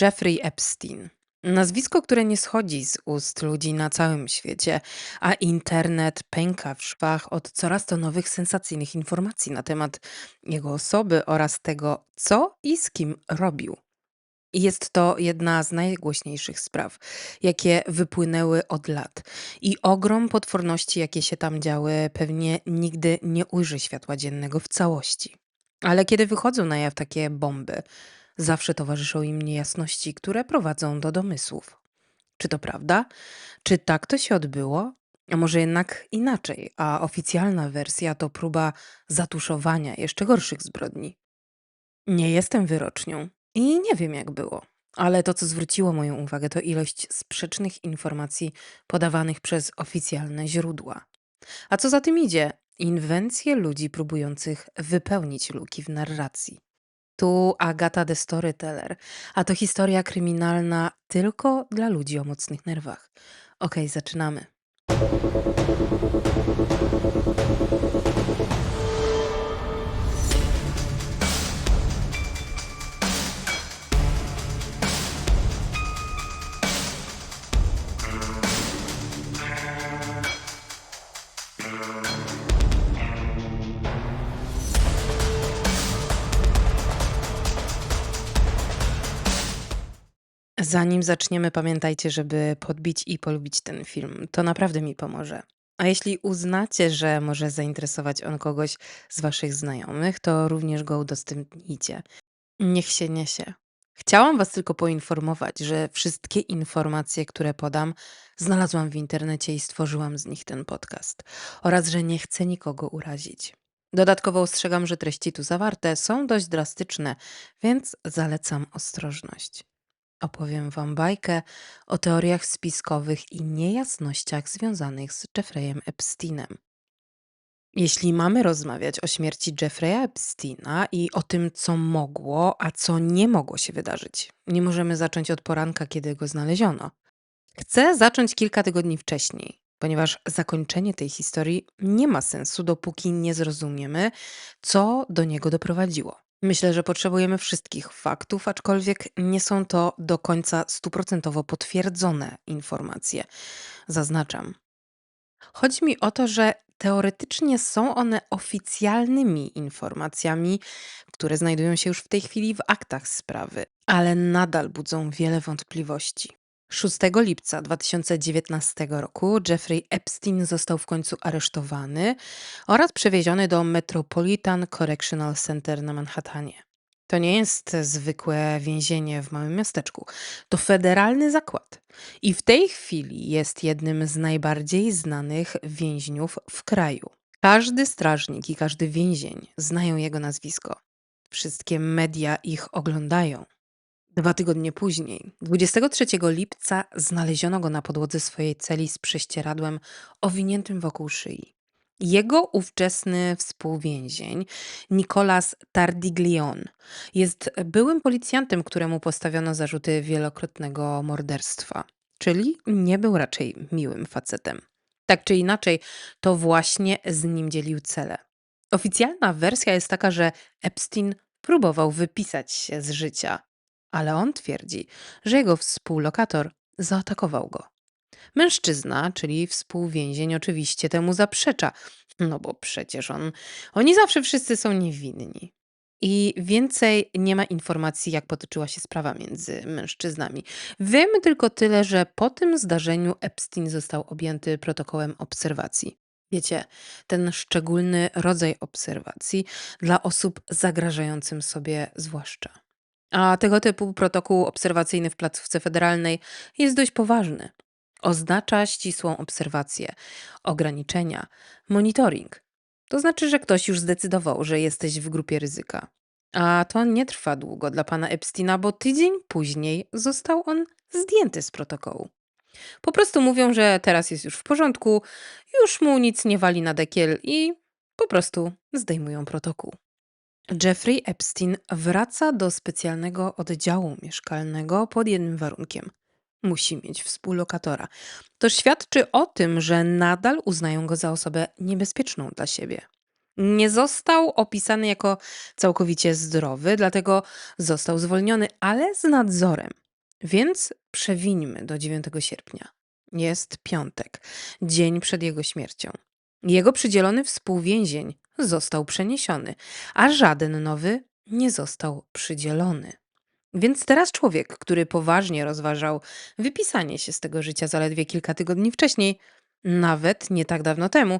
Jeffrey Epstein. Nazwisko, które nie schodzi z ust ludzi na całym świecie, a internet pęka w szwach od coraz to nowych sensacyjnych informacji na temat jego osoby oraz tego, co i z kim robił. I jest to jedna z najgłośniejszych spraw, jakie wypłynęły od lat. I ogrom potworności, jakie się tam działy, pewnie nigdy nie ujrzy światła dziennego w całości. Ale kiedy wychodzą na jaw takie bomby, zawsze towarzyszą im niejasności, które prowadzą do domysłów. Czy to prawda? Czy tak to się odbyło? A może jednak inaczej, a oficjalna wersja to próba zatuszowania jeszcze gorszych zbrodni? Nie jestem wyrocznią i nie wiem jak było, ale to, co zwróciło moją uwagę, to ilość sprzecznych informacji podawanych przez oficjalne źródła. A co za tym idzie? Inwencje ludzi próbujących wypełnić luki w narracji. Tu Agata the Storyteller, a to historia kryminalna tylko dla ludzi o mocnych nerwach. Okej, zaczynamy. Zanim zaczniemy, pamiętajcie, żeby podbić i polubić ten film. To naprawdę mi pomoże. A jeśli uznacie, że może zainteresować on kogoś z waszych znajomych, to również go udostępnijcie. Niech się niesie. Chciałam was tylko poinformować, że wszystkie informacje, które podam, znalazłam w internecie i stworzyłam z nich ten podcast. Oraz, że nie chcę nikogo urazić. Dodatkowo ostrzegam, że treści tu zawarte są dość drastyczne, więc zalecam ostrożność. Opowiem wam bajkę o teoriach spiskowych i niejasnościach związanych z Jeffreyem Epsteinem. Jeśli mamy rozmawiać o śmierci Jeffreya Epsteina i o tym, co mogło, a co nie mogło się wydarzyć, nie możemy zacząć od poranka, kiedy go znaleziono. Chcę zacząć kilka tygodni wcześniej, ponieważ zakończenie tej historii nie ma sensu, dopóki nie zrozumiemy, co do niego doprowadziło. Myślę, że potrzebujemy wszystkich faktów, aczkolwiek nie są to do końca stuprocentowo potwierdzone informacje. Zaznaczam. Chodzi mi o to, że teoretycznie są one oficjalnymi informacjami, które znajdują się już w tej chwili w aktach sprawy, ale nadal budzą wiele wątpliwości. 6 lipca 2019 roku Jeffrey Epstein został w końcu aresztowany oraz przewieziony do Metropolitan Correctional Center na Manhattanie. To nie jest zwykłe więzienie w małym miasteczku. To federalny zakład. I w tej chwili jest jednym z najbardziej znanych więźniów w kraju. Każdy strażnik i każdy więzień znają jego nazwisko. Wszystkie media ich oglądają. 2 tygodnie później, 23 lipca, znaleziono go na podłodze swojej celi z prześcieradłem owiniętym wokół szyi. Jego ówczesny współwięzień, Nicolas Tardiglione, jest byłym policjantem, któremu postawiono zarzuty wielokrotnego morderstwa, czyli nie był raczej miłym facetem. Tak czy inaczej, to właśnie z nim dzielił celę. Oficjalna wersja jest taka, że Epstein próbował wypisać się z życia, ale on twierdzi, że jego współlokator zaatakował go. Mężczyzna, czyli współwięzień, oczywiście temu zaprzecza, no bo przecież oni zawsze wszyscy są niewinni. I więcej nie ma informacji, jak potoczyła się sprawa między mężczyznami. Wiemy tylko tyle, że po tym zdarzeniu Epstein został objęty protokołem obserwacji. Wiecie, ten szczególny rodzaj obserwacji dla osób zagrażającym sobie zwłaszcza. A tego typu protokół obserwacyjny w placówce federalnej jest dość poważny. Oznacza ścisłą obserwację, ograniczenia, monitoring. To znaczy, że ktoś już zdecydował, że jesteś w grupie ryzyka. A to nie trwa długo dla pana Epsteina, bo tydzień później został on zdjęty z protokołu. Po prostu mówią, że teraz jest już w porządku, już mu nic nie wali na dekiel i po prostu zdejmują protokół. Jeffrey Epstein wraca do specjalnego oddziału mieszkalnego pod jednym warunkiem. Musi mieć współlokatora. To świadczy o tym, że nadal uznają go za osobę niebezpieczną dla siebie. Nie został opisany jako całkowicie zdrowy, dlatego został zwolniony, ale z nadzorem. Więc przewińmy do 9 sierpnia. Jest piątek, dzień przed jego śmiercią. Jego przydzielony współwięzień został przeniesiony, a żaden nowy nie został przydzielony. Więc teraz człowiek, który poważnie rozważał wypisanie się z tego życia zaledwie kilka tygodni wcześniej, nawet nie tak dawno temu,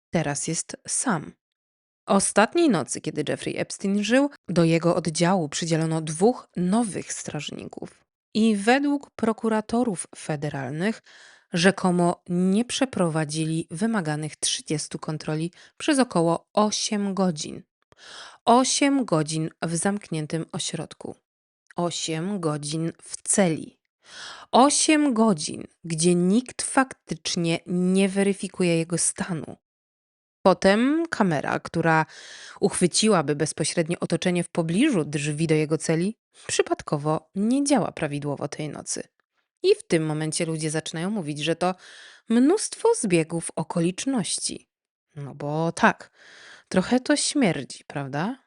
teraz jest sam. Ostatniej nocy, kiedy Jeffrey Epstein żył, do jego oddziału przydzielono dwóch nowych strażników. I według prokuratorów federalnych rzekomo nie przeprowadzili wymaganych 30 kontroli przez około 8 godzin. 8 godzin w zamkniętym ośrodku. 8 godzin w celi. 8 godzin, gdzie nikt faktycznie nie weryfikuje jego stanu. Potem kamera, która uchwyciłaby bezpośrednie otoczenie w pobliżu drzwi do jego celi, przypadkowo nie działa prawidłowo tej nocy. I w tym momencie ludzie zaczynają mówić, że to mnóstwo zbiegów okoliczności. No bo tak, trochę to śmierdzi, prawda?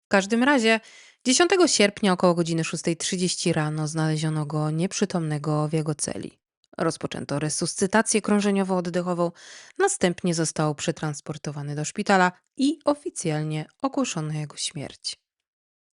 W każdym razie 10 sierpnia około godziny 6:30 rano znaleziono go nieprzytomnego w jego celi. Rozpoczęto resuscytację krążeniowo-oddechową, następnie został przetransportowany do szpitala i oficjalnie ogłoszono jego śmierć.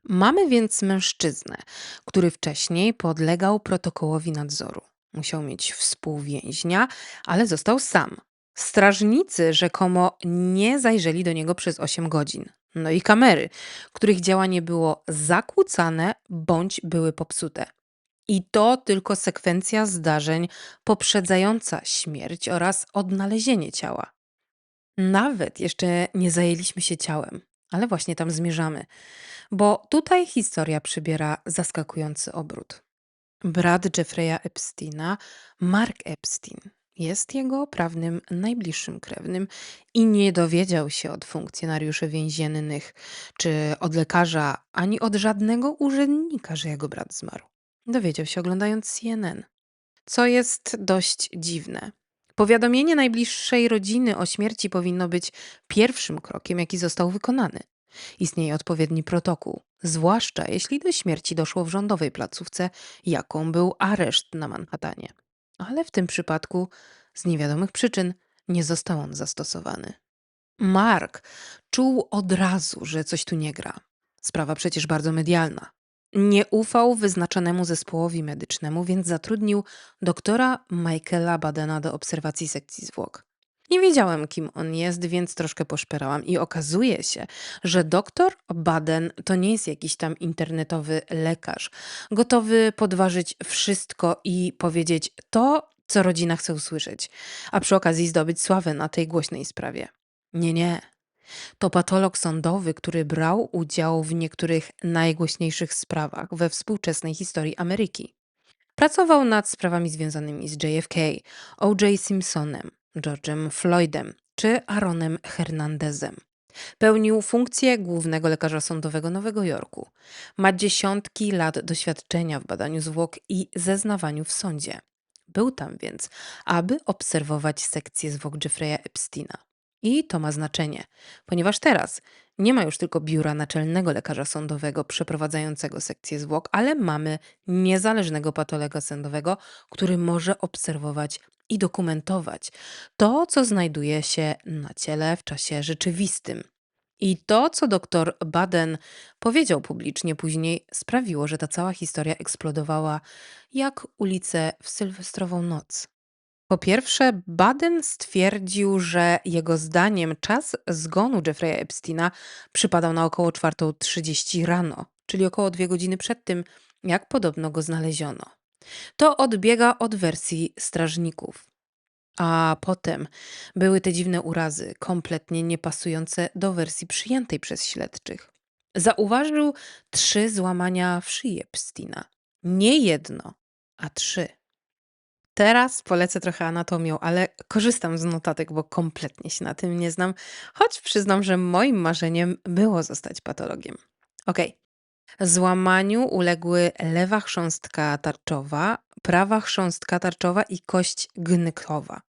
Mamy więc mężczyznę, który wcześniej podlegał protokołowi nadzoru. Musiał mieć współwięźnia, ale został sam. Strażnicy rzekomo nie zajrzeli do niego przez 8 godzin. No i kamery, których działanie było zakłócane bądź były popsute. I to tylko sekwencja zdarzeń poprzedzająca śmierć oraz odnalezienie ciała. Nawet jeszcze nie zajęliśmy się ciałem, ale właśnie tam zmierzamy, bo tutaj historia przybiera zaskakujący obrót. Brat Jeffrey'a Epsteina, Mark Epstein, jest jego prawnym najbliższym krewnym i nie dowiedział się od funkcjonariuszy więziennych czy od lekarza ani od żadnego urzędnika, że jego brat zmarł. Dowiedział się oglądając CNN, co jest dość dziwne. Powiadomienie najbliższej rodziny o śmierci powinno być pierwszym krokiem, jaki został wykonany. Istnieje odpowiedni protokół, zwłaszcza jeśli do śmierci doszło w rządowej placówce, jaką był areszt na Manhattanie. Ale w tym przypadku, z niewiadomych przyczyn, nie został on zastosowany. Mark czuł od razu, że coś tu nie gra. Sprawa przecież bardzo medialna. Nie ufał wyznaczonemu zespołowi medycznemu, więc zatrudnił doktora Michaela Badena do obserwacji sekcji zwłok. Nie wiedziałem, kim on jest, więc troszkę poszperałam i okazuje się, że doktor Baden to nie jest jakiś tam internetowy lekarz, gotowy podważyć wszystko i powiedzieć to, co rodzina chce usłyszeć, a przy okazji zdobyć sławę na tej głośnej sprawie. Nie, nie. To patolog sądowy, który brał udział w niektórych najgłośniejszych sprawach we współczesnej historii Ameryki. Pracował nad sprawami związanymi z JFK, O.J. Simpsonem, George'em Floydem czy Aaronem Hernandezem. Pełnił funkcję głównego lekarza sądowego Nowego Jorku. Ma dziesiątki lat doświadczenia w badaniu zwłok i zeznawaniu w sądzie. Był tam więc, aby obserwować sekcję zwłok Jeffrey'a Epsteina. I to ma znaczenie, ponieważ teraz nie ma już tylko biura naczelnego lekarza sądowego przeprowadzającego sekcję zwłok, ale mamy niezależnego patologa sądowego, który może obserwować i dokumentować to, co znajduje się na ciele w czasie rzeczywistym. I to, co dr Baden powiedział publicznie później, sprawiło, że ta cała historia eksplodowała jak ulice w sylwestrową noc. Po pierwsze, Baden stwierdził, że jego zdaniem czas zgonu Jeffrey'a Epsteina przypadał na około 4:30 rano, czyli około 2 godziny przed tym, jak podobno go znaleziono. To odbiega od wersji strażników. A potem były te dziwne urazy, kompletnie niepasujące do wersji przyjętej przez śledczych. Zauważył 3 złamania w szyi Epsteina. Nie jedno, a 3. Teraz polecę trochę anatomią, ale korzystam z notatek, bo kompletnie się na tym nie znam, choć przyznam, że moim marzeniem było zostać patologiem. Okej. Złamaniu uległy lewa chrząstka tarczowa, prawa chrząstka tarczowa i kość gnykowa.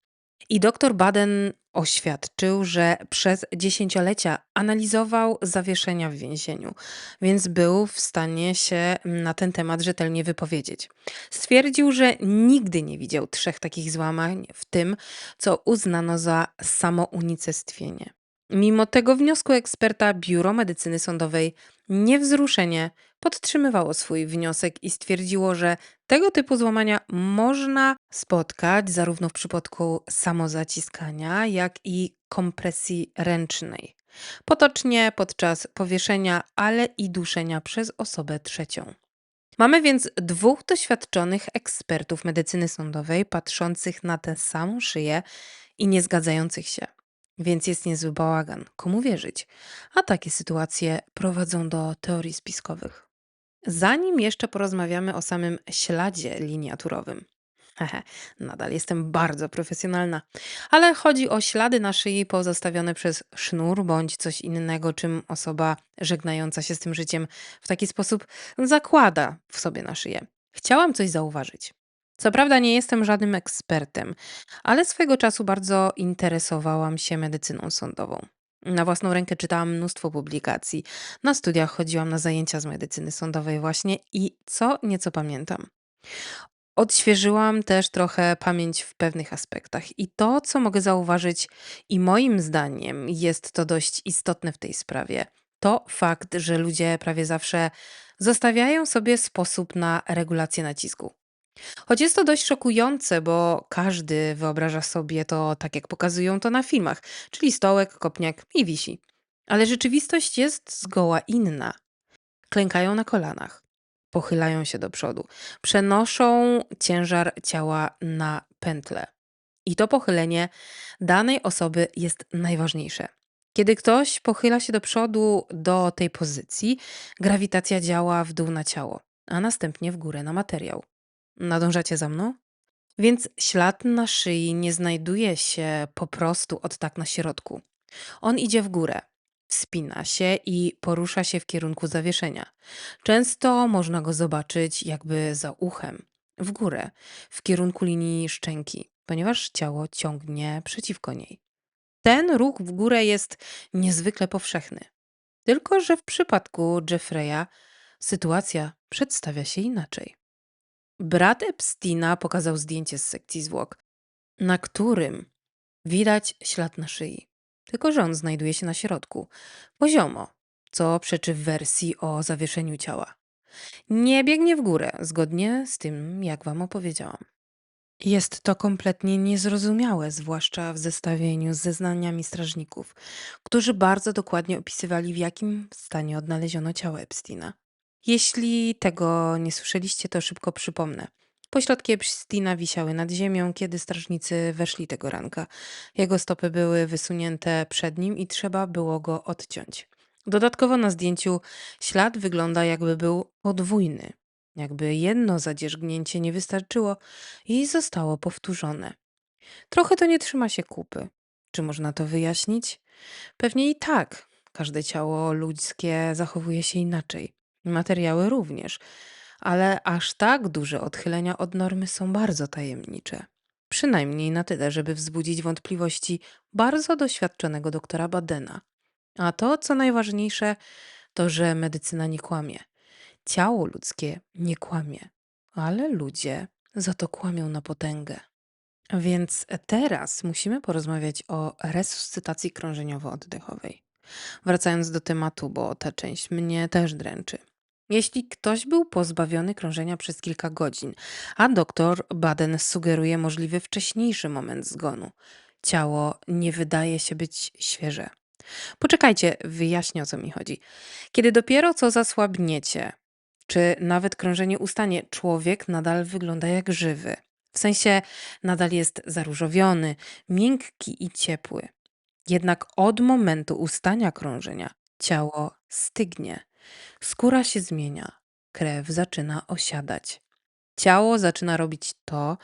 I doktor Baden Oświadczył, że przez dziesięciolecia analizował zawieszenia w więzieniu, więc był w stanie się na ten temat rzetelnie wypowiedzieć. Stwierdził, że nigdy nie widział trzech takich złamań w tym, co uznano za samounicestwienie. Mimo tego wniosku eksperta Biuro Medycyny Sądowej niewzruszenie podtrzymywało swój wniosek i stwierdziło, że tego typu złamania można spotkać zarówno w przypadku samozaciskania, jak i kompresji ręcznej. Potocznie podczas powieszenia, ale i duszenia przez osobę trzecią. Mamy więc dwóch doświadczonych ekspertów medycyny sądowej patrzących na tę samą szyję i nie zgadzających się. Więc jest niezły bałagan. Komu wierzyć? A takie sytuacje prowadzą do teorii spiskowych. Zanim jeszcze porozmawiamy o samym śladzie liniaturowym. Hehe, nadal jestem bardzo profesjonalna. Ale chodzi o ślady na szyi pozostawione przez sznur bądź coś innego, czym osoba żegnająca się z tym życiem w taki sposób zakłada w sobie na szyję. Chciałam coś zauważyć. Co prawda nie jestem żadnym ekspertem, ale swego czasu bardzo interesowałam się medycyną sądową. Na własną rękę czytałam mnóstwo publikacji. Na studiach chodziłam na zajęcia z medycyny sądowej właśnie i co nieco pamiętam. Odświeżyłam też trochę pamięć w pewnych aspektach i to, co mogę zauważyć i moim zdaniem jest to dość istotne w tej sprawie, to fakt, że ludzie prawie zawsze zostawiają sobie sposób na regulację nacisku. Choć jest to dość szokujące, bo każdy wyobraża sobie to tak, jak pokazują to na filmach, czyli stołek, kopniak i wisi. Ale rzeczywistość jest zgoła inna. Klękają na kolanach, pochylają się do przodu, przenoszą ciężar ciała na pętlę. I to pochylenie danej osoby jest najważniejsze. Kiedy ktoś pochyla się do przodu do tej pozycji, grawitacja działa w dół na ciało, a następnie w górę na materiał. Nadążacie za mną? Więc ślad na szyi nie znajduje się po prostu od tak na środku. On idzie w górę, wspina się i porusza się w kierunku zawieszenia. Często można go zobaczyć jakby za uchem, w górę, w kierunku linii szczęki, ponieważ ciało ciągnie przeciwko niej. Ten ruch w górę jest niezwykle powszechny. Tylko, że w przypadku Jeffreya sytuacja przedstawia się inaczej. Brat Epsteina pokazał zdjęcie z sekcji zwłok, na którym widać ślad na szyi. Tylko, że on znajduje się na środku, poziomo, co przeczy wersji o zawieszeniu ciała. Nie biegnie w górę, zgodnie z tym, jak wam opowiedziałam. Jest to kompletnie niezrozumiałe, zwłaszcza w zestawieniu z zeznaniami strażników, którzy bardzo dokładnie opisywali, w jakim stanie odnaleziono ciało Epsteina. Jeśli tego nie słyszeliście, to szybko przypomnę. Pośladki Epsteina wisiały nad ziemią, kiedy strażnicy weszli tego ranka. Jego stopy były wysunięte przed nim i trzeba było go odciąć. Dodatkowo na zdjęciu ślad wygląda, jakby był podwójny. Jakby jedno zadzierzgnięcie nie wystarczyło i zostało powtórzone. Trochę to nie trzyma się kupy. Czy można to wyjaśnić? Pewnie i tak. Każde ciało ludzkie zachowuje się inaczej. Materiały również. Ale aż tak duże odchylenia od normy są bardzo tajemnicze. Przynajmniej na tyle, żeby wzbudzić wątpliwości bardzo doświadczonego doktora Badena. A to, co najważniejsze, to, że medycyna nie kłamie. Ciało ludzkie nie kłamie, ale ludzie za to kłamią na potęgę. Więc teraz musimy porozmawiać o resuscytacji krążeniowo-oddechowej. Wracając do tematu, bo ta część mnie też dręczy. Jeśli ktoś był pozbawiony krążenia przez kilka godzin, a doktor Baden sugeruje możliwy wcześniejszy moment zgonu, ciało nie wydaje się być świeże. Poczekajcie, wyjaśnię o co mi chodzi. Kiedy dopiero co zasłabniecie, czy nawet krążenie ustanie, człowiek nadal wygląda jak żywy. W sensie nadal jest zaróżowiony, miękki i ciepły. Jednak od momentu ustania krążenia ciało stygnie, skóra się zmienia, krew zaczyna osiadać. Ciało zaczyna robić to,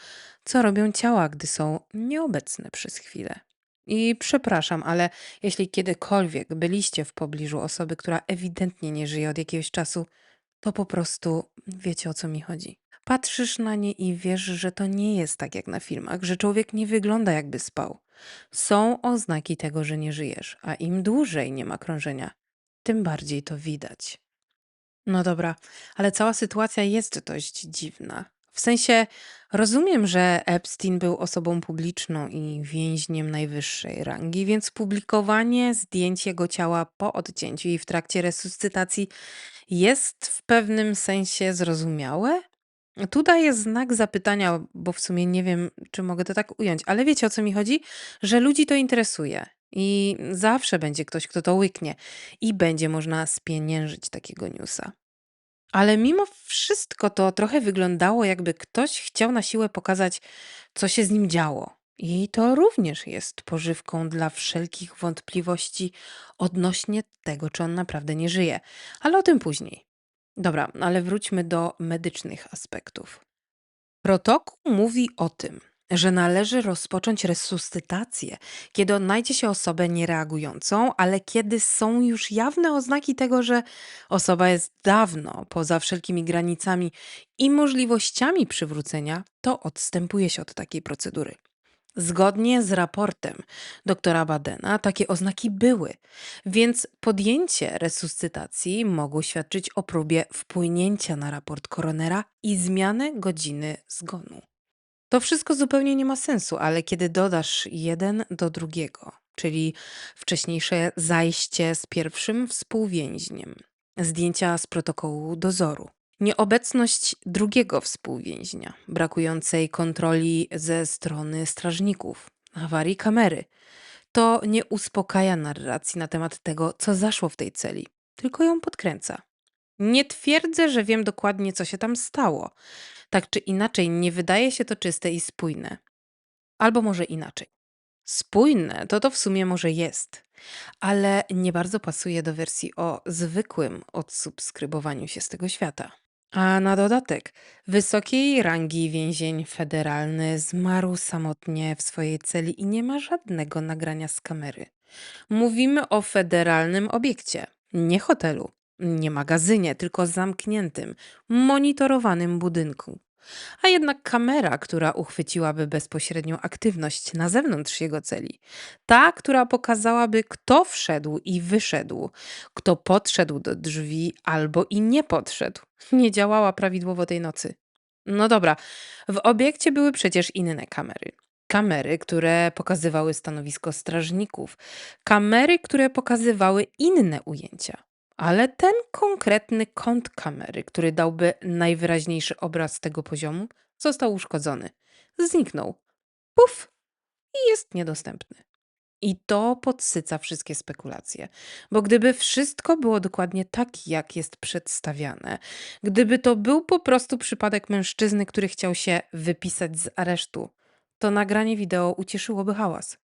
co robią ciała, gdy są nieobecne przez chwilę. I przepraszam, ale jeśli kiedykolwiek byliście w pobliżu osoby, która ewidentnie nie żyje od jakiegoś czasu, to po prostu wiecie, o co mi chodzi. Patrzysz na nie i wiesz, że to nie jest tak jak na filmach, że człowiek nie wygląda jakby spał. Są oznaki tego, że nie żyjesz, a im dłużej nie ma krążenia, tym bardziej to widać. No dobra, ale cała sytuacja jest dość dziwna. W sensie rozumiem, że Epstein był osobą publiczną i więźniem najwyższej rangi, więc publikowanie zdjęć jego ciała po odcięciu i w trakcie resuscytacji jest w pewnym sensie zrozumiałe. Tu daję znak zapytania, bo w sumie nie wiem, czy mogę to tak ująć, ale wiecie o co mi chodzi? Że ludzi to interesuje i zawsze będzie ktoś, kto to łyknie i będzie można spieniężyć takiego newsa. Ale mimo wszystko to trochę wyglądało, jakby ktoś chciał na siłę pokazać, co się z nim działo. I to również jest pożywką dla wszelkich wątpliwości odnośnie tego, czy on naprawdę nie żyje. Ale o tym później. Dobra, ale wróćmy do medycznych aspektów. Protokół mówi o tym, że należy rozpocząć resuscytację, kiedy odnajdzie się osobę niereagującą, ale kiedy są już jawne oznaki tego, że osoba jest dawno poza wszelkimi granicami i możliwościami przywrócenia, to odstępuje się od takiej procedury. Zgodnie z raportem doktora Badena takie oznaki były, więc podjęcie resuscytacji mogło świadczyć o próbie wpłynięcia na raport koronera i zmianę godziny zgonu. To wszystko zupełnie nie ma sensu, ale kiedy dodasz jeden do drugiego, czyli wcześniejsze zajście z pierwszym współwięźniem, zdjęcia z protokołu dozoru, nieobecność drugiego współwięźnia, brakującej kontroli ze strony strażników, awarii kamery, to nie uspokaja narracji na temat tego, co zaszło w tej celi, tylko ją podkręca. Nie twierdzę, że wiem dokładnie, co się tam stało. Tak czy inaczej, nie wydaje się to czyste i spójne. Albo może inaczej. Spójne to w sumie może jest, ale nie bardzo pasuje do wersji o zwykłym odsubskrybowaniu się z tego świata. A na dodatek, wysokiej rangi więzień federalny zmarł samotnie w swojej celi i nie ma żadnego nagrania z kamery. Mówimy o federalnym obiekcie, nie hotelu, nie magazynie, tylko zamkniętym, monitorowanym budynku. A jednak kamera, która uchwyciłaby bezpośrednią aktywność na zewnątrz jego celi, ta, która pokazałaby, kto wszedł i wyszedł, kto podszedł do drzwi albo i nie podszedł, nie działała prawidłowo tej nocy. No dobra, w obiekcie były przecież inne kamery. Kamery, które pokazywały stanowisko strażników, kamery, które pokazywały inne ujęcia. Ale ten konkretny kąt kamery, który dałby najwyraźniejszy obraz tego poziomu, został uszkodzony. Zniknął. Puf! I jest niedostępny. I to podsyca wszystkie spekulacje. Bo gdyby wszystko było dokładnie tak, jak jest przedstawiane, gdyby to był po prostu przypadek mężczyzny, który chciał się wypisać z aresztu, to nagranie wideo uciszyłoby hałas.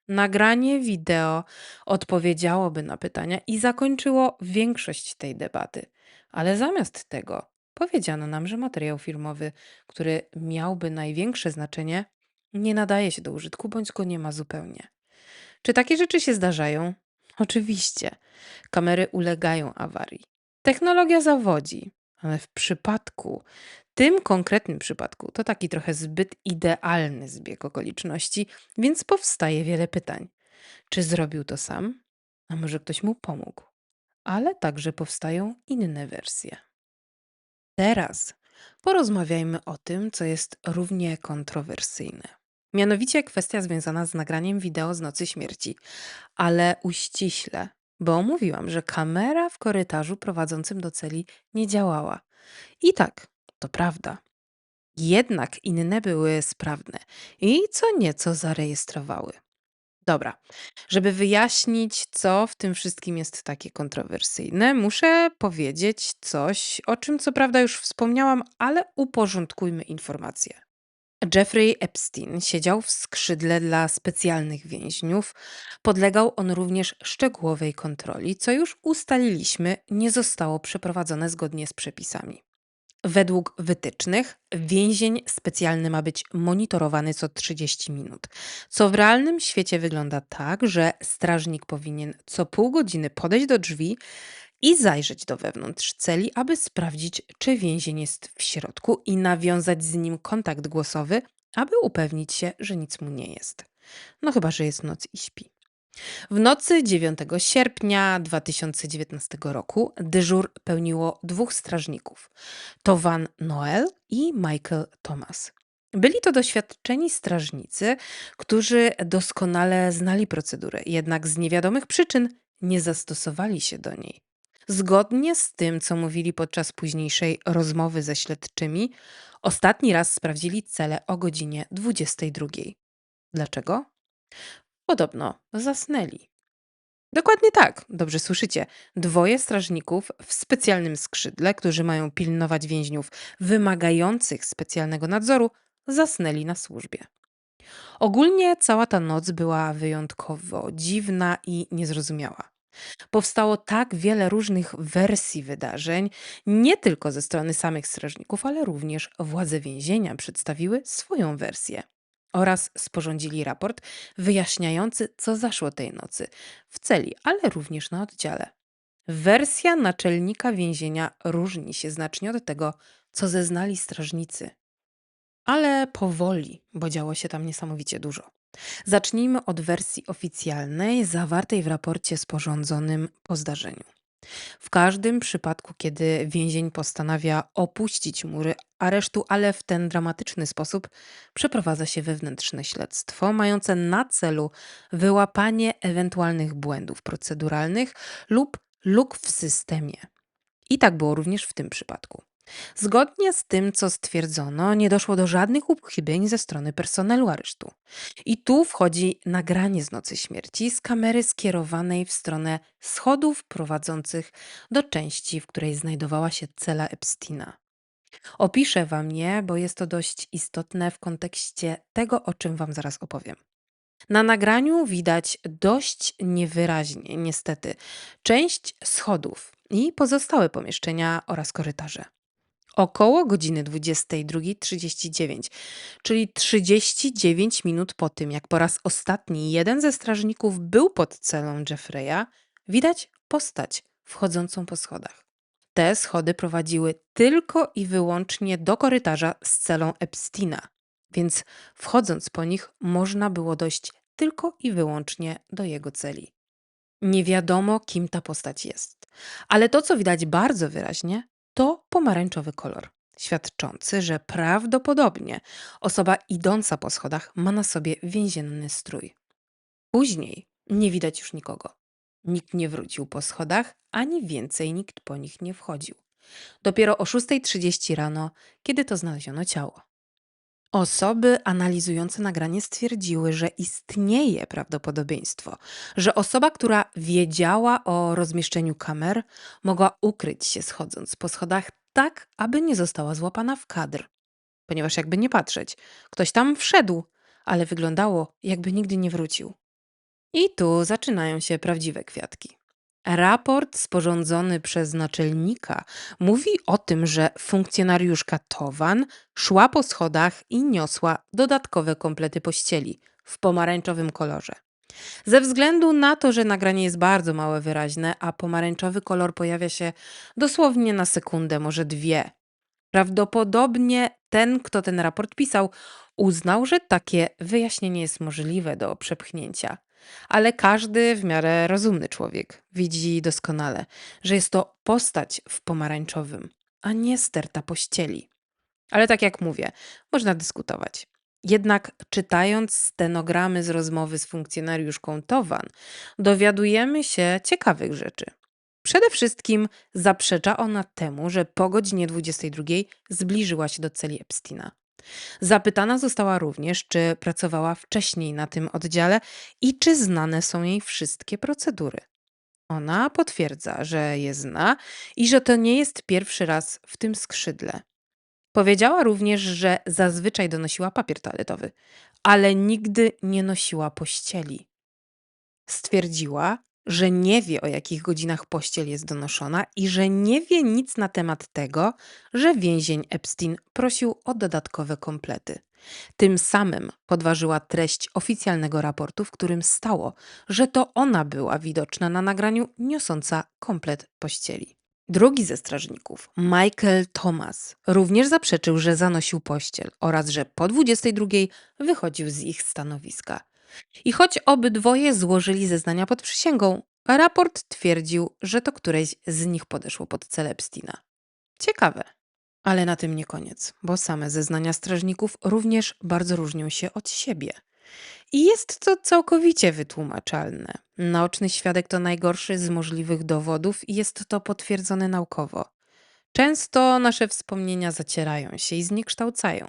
Nagranie wideo odpowiedziałoby na pytania i zakończyło większość tej debaty. Ale zamiast tego powiedziano nam, że materiał filmowy, który miałby największe znaczenie, nie nadaje się do użytku bądź go nie ma zupełnie. Czy takie rzeczy się zdarzają? Oczywiście. Kamery ulegają awarii. Technologia zawodzi, ale tym konkretnym przypadku, to taki trochę zbyt idealny zbieg okoliczności, więc powstaje wiele pytań. Czy zrobił to sam? A może ktoś mu pomógł? Ale także powstają inne wersje. Teraz porozmawiajmy o tym, co jest równie kontrowersyjne. Mianowicie kwestia związana z nagraniem wideo z nocy śmierci, ale uściśle, bo mówiłam, że kamera w korytarzu prowadzącym do celi nie działała. I tak, to prawda. Jednak inne były sprawne i co nieco zarejestrowały. Dobra, żeby wyjaśnić, co w tym wszystkim jest takie kontrowersyjne, muszę powiedzieć coś, o czym co prawda już wspomniałam, ale uporządkujmy informacje. Jeffrey Epstein siedział w skrzydle dla specjalnych więźniów. Podlegał on również szczegółowej kontroli, co już ustaliliśmy, nie zostało przeprowadzone zgodnie z przepisami. Według wytycznych więzień specjalny ma być monitorowany co 30 minut, co w realnym świecie wygląda tak, że strażnik powinien co pół godziny podejść do drzwi i zajrzeć do wewnątrz celi, aby sprawdzić, czy więzień jest w środku i nawiązać z nim kontakt głosowy, aby upewnić się, że nic mu nie jest. No chyba, że jest noc i śpi. W nocy 9 sierpnia 2019 roku dyżur pełniło dwóch strażników. To Van Noel i Michael Thomas. Byli to doświadczeni strażnicy, którzy doskonale znali procedurę, jednak z niewiadomych przyczyn nie zastosowali się do niej. Zgodnie z tym, co mówili podczas późniejszej rozmowy ze śledczymi, ostatni raz sprawdzili cele o godzinie 22. Dlaczego? Podobno zasnęli. Dokładnie tak, dobrze słyszycie. Dwoje strażników w specjalnym skrzydle, którzy mają pilnować więźniów wymagających specjalnego nadzoru, zasnęli na służbie. Ogólnie cała ta noc była wyjątkowo dziwna i niezrozumiała. Powstało tak wiele różnych wersji wydarzeń, nie tylko ze strony samych strażników, ale również władze więzienia przedstawiły swoją wersję oraz sporządzili raport wyjaśniający, co zaszło tej nocy w celi, ale również na oddziale. Wersja naczelnika więzienia różni się znacznie od tego, co zeznali strażnicy. Ale powoli, bo działo się tam niesamowicie dużo. Zacznijmy od wersji oficjalnej zawartej w raporcie sporządzonym po zdarzeniu. W każdym przypadku, kiedy więzień postanawia opuścić mury aresztu, ale w ten dramatyczny sposób, przeprowadza się wewnętrzne śledztwo mające na celu wyłapanie ewentualnych błędów proceduralnych lub luk w systemie. I tak było również w tym przypadku. Zgodnie z tym, co stwierdzono, nie doszło do żadnych uchybień ze strony personelu aresztu. I tu wchodzi nagranie z nocy śmierci z kamery skierowanej w stronę schodów prowadzących do części, w której znajdowała się cela Epsteina. Opiszę wam je, bo jest to dość istotne w kontekście tego, o czym wam zaraz opowiem. Na nagraniu widać dość niewyraźnie, niestety, część schodów i pozostałe pomieszczenia oraz korytarze. Około godziny 22:39, czyli 39 minut po tym, jak po raz ostatni jeden ze strażników był pod celą Jeffreya, widać postać wchodzącą po schodach. Te schody prowadziły tylko i wyłącznie do korytarza z celą Epsteina, więc wchodząc po nich można było dojść tylko i wyłącznie do jego celi. Nie wiadomo, kim ta postać jest, ale to, co widać bardzo wyraźnie, to pomarańczowy kolor, świadczący, że prawdopodobnie osoba idąca po schodach ma na sobie więzienny strój. Później nie widać już nikogo. Nikt nie wrócił po schodach, ani więcej nikt po nich nie wchodził. Dopiero o 6:30 rano, kiedy to znaleziono ciało. Osoby analizujące nagranie stwierdziły, że istnieje prawdopodobieństwo, że osoba, która wiedziała o rozmieszczeniu kamer, mogła ukryć się schodząc po schodach tak, aby nie została złapana w kadr. Ponieważ jakby nie patrzeć, ktoś tam wszedł, ale wyglądało, jakby nigdy nie wrócił. I tu zaczynają się prawdziwe kwiatki. Raport sporządzony przez naczelnika mówi o tym, że funkcjonariuszka Towan szła po schodach i niosła dodatkowe komplety pościeli w pomarańczowym kolorze. Ze względu na to, że nagranie jest bardzo małe wyraźne, a pomarańczowy kolor pojawia się dosłownie na sekundę, może dwie. Prawdopodobnie ten, kto ten raport pisał, uznał, że takie wyjaśnienie jest możliwe do przepchnięcia. Ale każdy w miarę rozumny człowiek widzi doskonale, że jest to postać w pomarańczowym, a nie sterta pościeli. Ale tak jak mówię, można dyskutować. Jednak czytając stenogramy z rozmowy z funkcjonariuszką Towan, dowiadujemy się ciekawych rzeczy. Przede wszystkim zaprzecza ona temu, że po godzinie 22 zbliżyła się do celi Epsteina. Zapytana została również, czy pracowała wcześniej na tym oddziale i czy znane są jej wszystkie procedury. Ona potwierdza, że je zna i że to nie jest pierwszy raz w tym skrzydle. Powiedziała również, że zazwyczaj donosiła papier toaletowy, ale nigdy nie nosiła pościeli. Stwierdziła, że nie wie, o jakich godzinach pościel jest donoszona i że nie wie nic na temat tego, że więzień Epstein prosił o dodatkowe komplety. Tym samym podważyła treść oficjalnego raportu, w którym stało, że to ona była widoczna na nagraniu niosąca komplet pościeli. Drugi ze strażników, Michael Thomas, również zaprzeczył, że zanosił pościel oraz że po 22 wychodził z ich stanowiska. I choć obydwoje złożyli zeznania pod przysięgą, raport twierdził, że to któreś z nich podeszło pod cel Epsteina. Ciekawe. Ale na tym nie koniec, bo same zeznania strażników również bardzo różnią się od siebie. I jest to całkowicie wytłumaczalne. Naoczny świadek to najgorszy z możliwych dowodów i jest to potwierdzone naukowo. Często nasze wspomnienia zacierają się i zniekształcają.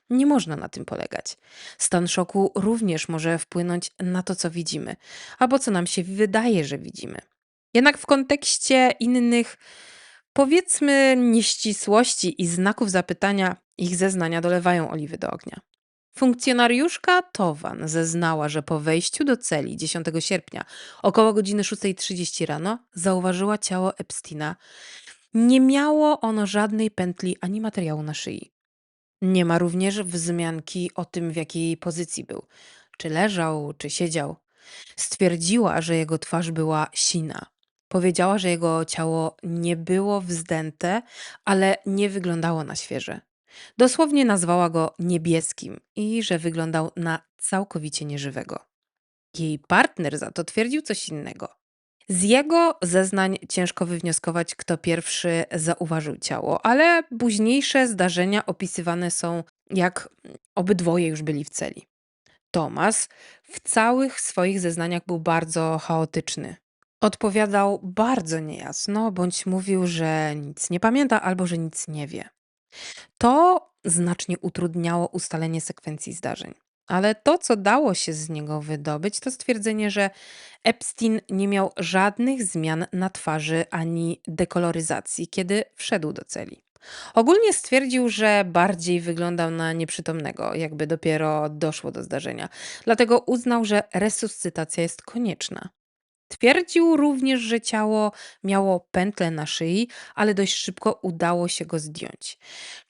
Nie można na tym polegać. Stan szoku również może wpłynąć na to, co widzimy, albo co nam się wydaje, że widzimy. Jednak w kontekście innych, powiedzmy, nieścisłości i znaków zapytania, ich zeznania dolewają oliwy do ognia. Funkcjonariuszka Towan zeznała, że po wejściu do celi 10 sierpnia około godziny 6:30 rano zauważyła ciało Epsteina. Nie miało ono żadnej pętli ani materiału na szyi. Nie ma również wzmianki o tym, w jakiej pozycji był. Czy leżał, czy siedział. Stwierdziła, że jego twarz była sina. Powiedziała, że jego ciało nie było wzdęte, ale nie wyglądało na świeże. Dosłownie nazwała go niebieskim i że wyglądał na całkowicie nieżywego. Jej partner za to twierdził coś innego. Z jego zeznań ciężko wywnioskować, kto pierwszy zauważył ciało, ale późniejsze zdarzenia opisywane są, jak obydwoje już byli w celi. Tomasz w całych swoich zeznaniach był bardzo chaotyczny. Odpowiadał bardzo niejasno, bądź mówił, że nic nie pamięta albo że nic nie wie. To znacznie utrudniało ustalenie sekwencji zdarzeń. Ale to, co dało się z niego wydobyć, to stwierdzenie, że Epstein nie miał żadnych zmian na twarzy ani dekoloryzacji, kiedy wszedł do celi. Ogólnie stwierdził, że bardziej wyglądał na nieprzytomnego, jakby dopiero doszło do zdarzenia. Dlatego uznał, że resuscytacja jest konieczna. Twierdził również, że ciało miało pętlę na szyi, ale dość szybko udało się go zdjąć.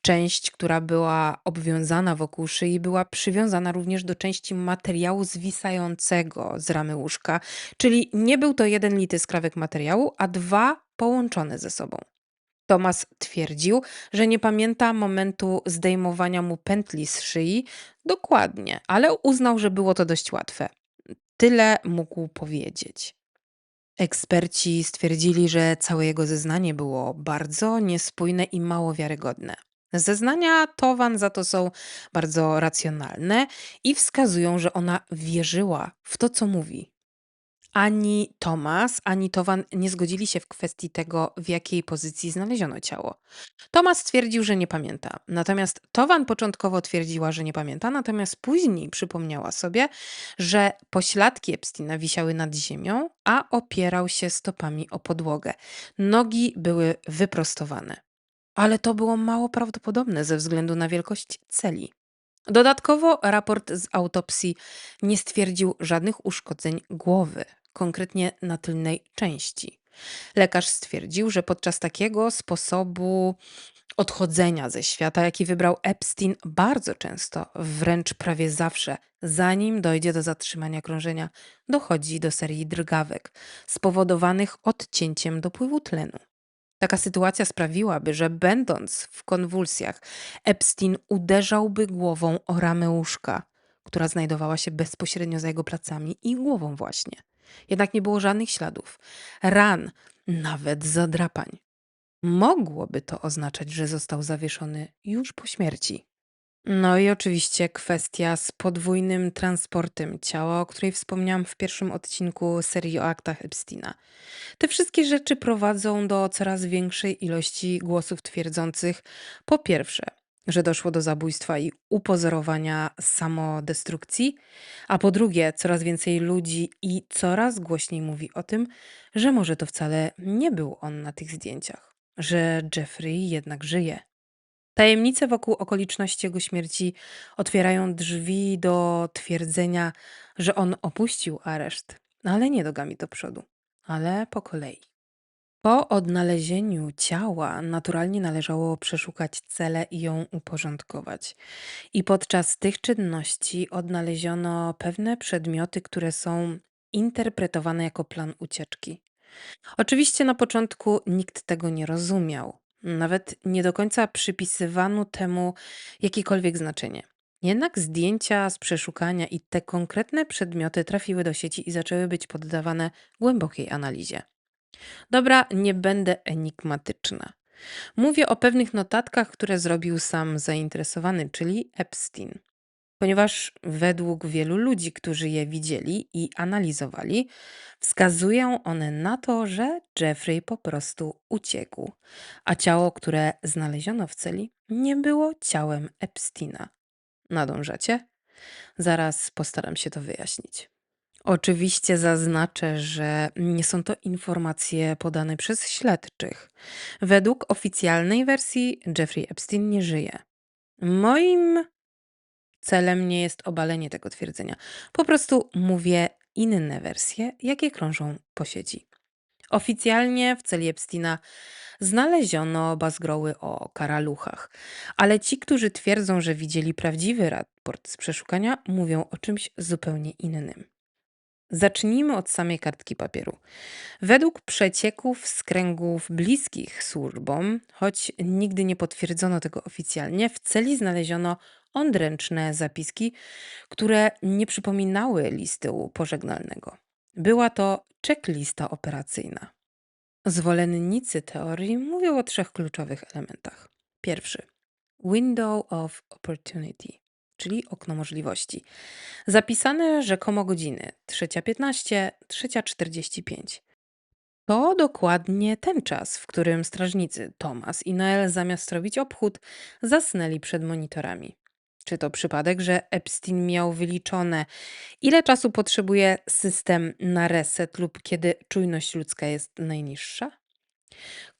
Część, która była obwiązana wokół szyi, była przywiązana również do części materiału zwisającego z ramy łóżka, czyli nie był to jeden lity skrawek materiału, a dwa połączone ze sobą. Tomasz twierdził, że nie pamięta momentu zdejmowania mu pętli z szyi dokładnie, ale uznał, że było to dość łatwe. Tyle mógł powiedzieć. Eksperci stwierdzili, że całe jego zeznanie było bardzo niespójne i mało wiarygodne. Zeznania Towan za to są bardzo racjonalne i wskazują, że ona wierzyła w to, co mówi. Ani Tomas, ani Towan nie zgodzili się w kwestii tego, w jakiej pozycji znaleziono ciało. Tomas stwierdził, że nie pamięta. Natomiast Towan początkowo twierdziła, że nie pamięta, natomiast później przypomniała sobie, że pośladki Epsteina wisiały nad ziemią, a opierał się stopami o podłogę. Nogi były wyprostowane. Ale to było mało prawdopodobne ze względu na wielkość celi. Dodatkowo raport z autopsji nie stwierdził żadnych uszkodzeń głowy, konkretnie na tylnej części. Lekarz stwierdził, że podczas takiego sposobu odchodzenia ze świata, jaki wybrał Epstein, bardzo często, wręcz prawie zawsze, zanim dojdzie do zatrzymania krążenia, dochodzi do serii drgawek spowodowanych odcięciem dopływu tlenu. Taka sytuacja sprawiłaby, że będąc w konwulsjach, Epstein uderzałby głową o ramę łóżka, która znajdowała się bezpośrednio za jego plecami i głową właśnie. Jednak nie było żadnych śladów, ran, nawet zadrapań. Mogłoby to oznaczać, że został zawieszony już po śmierci. No i oczywiście kwestia z podwójnym transportem ciała, o której wspomniałam w pierwszym odcinku serii o aktach Epsteina. Te wszystkie rzeczy prowadzą do coraz większej ilości głosów twierdzących, po pierwsze, że doszło do zabójstwa i upozorowania samodestrukcji, a po drugie, coraz więcej ludzi i coraz głośniej mówi o tym, że może to wcale nie był on na tych zdjęciach, że Jeffrey jednak żyje. Tajemnice wokół okoliczności jego śmierci otwierają drzwi do twierdzenia, że on opuścił areszt, ale nie nogami do przodu, ale po kolei. Po odnalezieniu ciała naturalnie należało przeszukać celę i ją uporządkować. I podczas tych czynności odnaleziono pewne przedmioty, które są interpretowane jako plan ucieczki. Oczywiście na początku nikt tego nie rozumiał. Nawet nie do końca przypisywano temu jakiekolwiek znaczenie. Jednak zdjęcia z przeszukania i te konkretne przedmioty trafiły do sieci i zaczęły być poddawane głębokiej analizie. Dobra, nie będę enigmatyczna. Mówię o pewnych notatkach, które zrobił sam zainteresowany, czyli Epstein. Ponieważ według wielu ludzi, którzy je widzieli i analizowali, wskazują one na to, że Jeffrey po prostu uciekł, a ciało, które znaleziono w celi, nie było ciałem Epsteina. Nadążacie? Zaraz postaram się to wyjaśnić. Oczywiście zaznaczę, że nie są to informacje podane przez śledczych. Według oficjalnej wersji Jeffrey Epstein nie żyje. Moim celem nie jest obalenie tego twierdzenia. Po prostu mówię inne wersje, jakie krążą po sieci. Oficjalnie w celi Epsteina znaleziono bazgroły o karaluchach, ale ci, którzy twierdzą, że widzieli prawdziwy raport z przeszukania, mówią o czymś zupełnie innym. Zacznijmy od samej kartki papieru. Według przecieków z kręgów bliskich służbom, choć nigdy nie potwierdzono tego oficjalnie, w celi znaleziono odręczne zapiski, które nie przypominały listu pożegnalnego. Była to checklista operacyjna. Zwolennicy teorii mówią o trzech kluczowych elementach. Pierwszy. Window of Opportunity, czyli okno możliwości. Zapisane rzekomo godziny 3:15, 3:45. To dokładnie ten czas, w którym strażnicy Thomas i Noel zamiast robić obchód, zasnęli przed monitorami. Czy to przypadek, że Epstein miał wyliczone, ile czasu potrzebuje system na reset lub kiedy czujność ludzka jest najniższa?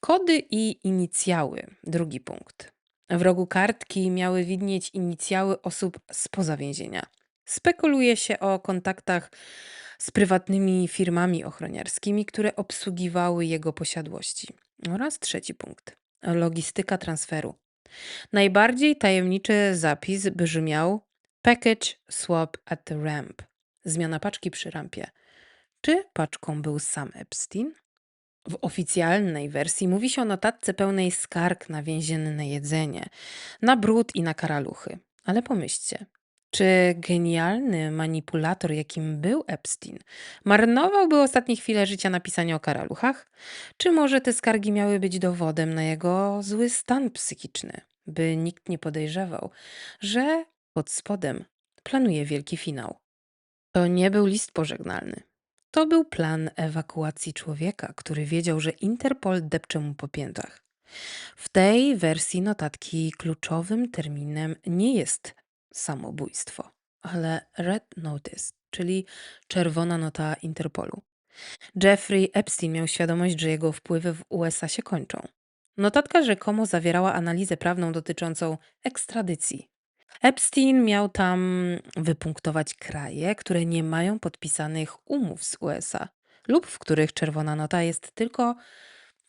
Kody i inicjały. Drugi punkt. W rogu kartki miały widnieć inicjały osób spoza więzienia. Spekuluje się o kontaktach z prywatnymi firmami ochroniarskimi, które obsługiwały jego posiadłości. Oraz trzeci punkt. Logistyka transferu. Najbardziej tajemniczy zapis brzmiał Package swap at the ramp. Zmiana paczki przy rampie. Czy paczką był sam Epstein? W oficjalnej wersji mówi się o notatce pełnej skarg na więzienne jedzenie, na brud i na karaluchy. Ale pomyślcie, czy genialny manipulator, jakim był Epstein, marnowałby ostatnie chwile życia na pisanie o karaluchach? Czy może te skargi miały być dowodem na jego zły stan psychiczny, by nikt nie podejrzewał, że pod spodem planuje wielki finał? To nie był list pożegnalny. To był plan ewakuacji człowieka, który wiedział, że Interpol depcze mu po piętach. W tej wersji notatki kluczowym terminem nie jest samobójstwo, ale Red Notice, czyli czerwona nota Interpolu. Jeffrey Epstein miał świadomość, że jego wpływy w USA się kończą. Notatka rzekomo zawierała analizę prawną dotyczącą ekstradycji. Epstein miał tam wypunktować kraje, które nie mają podpisanych umów z USA lub w których czerwona nota jest tylko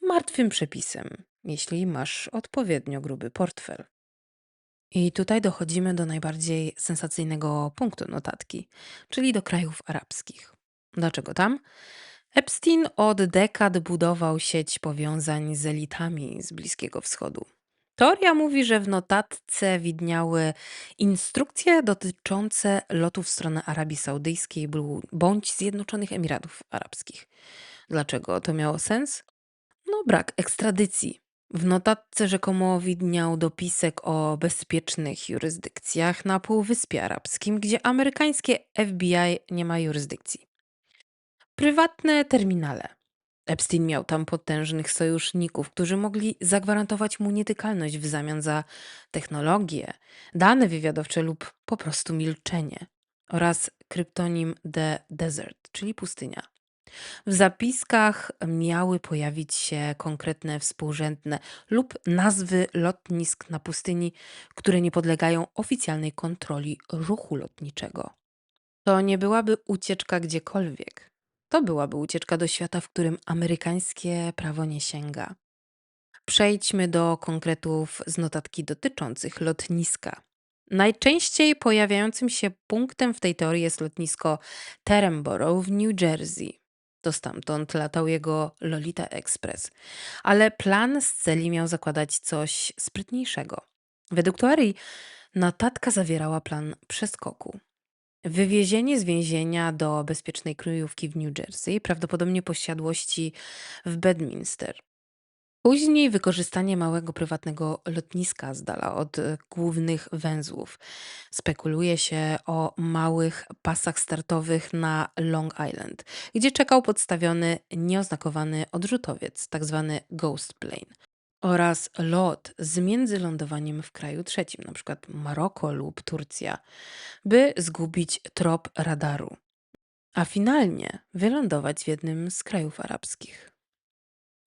martwym przepisem, jeśli masz odpowiednio gruby portfel. I tutaj dochodzimy do najbardziej sensacyjnego punktu notatki, czyli do krajów arabskich. Dlaczego tam? Epstein od dekad budował sieć powiązań z elitami z Bliskiego Wschodu. Teoria mówi, że w notatce widniały instrukcje dotyczące lotu w stronę Arabii Saudyjskiej bądź Zjednoczonych Emiratów Arabskich. Dlaczego to miało sens? No, brak ekstradycji. W notatce rzekomo widniał dopisek o bezpiecznych jurysdykcjach na Półwyspie Arabskim, gdzie amerykańskie FBI nie ma jurysdykcji. Prywatne terminale. Epstein miał tam potężnych sojuszników, którzy mogli zagwarantować mu nietykalność w zamian za technologię, dane wywiadowcze lub po prostu milczenie. Oraz kryptonim The Desert, czyli pustynia. W zapiskach miały pojawić się konkretne współrzędne lub nazwy lotnisk na pustyni, które nie podlegają oficjalnej kontroli ruchu lotniczego. To nie byłaby ucieczka gdziekolwiek. To byłaby ucieczka do świata, w którym amerykańskie prawo nie sięga. Przejdźmy do konkretów z notatki dotyczących lotniska. Najczęściej pojawiającym się punktem w tej teorii jest lotnisko Teremborough w New Jersey. To stamtąd latał jego Lolita Express. Ale plan z celi miał zakładać coś sprytniejszego. Według teorii Notatka zawierała plan przeskoku. Wywiezienie z więzienia do bezpiecznej kryjówki w New Jersey, prawdopodobnie posiadłości w Bedminster. Później wykorzystanie małego prywatnego lotniska z dala od głównych węzłów. Spekuluje się o małych pasach startowych na Long Island, gdzie czekał podstawiony nieoznakowany odrzutowiec, tzw. ghost plane, oraz lot z międzylądowaniem w kraju trzecim, np. Maroko lub Turcja, by zgubić trop radaru, a finalnie wylądować w jednym z krajów arabskich.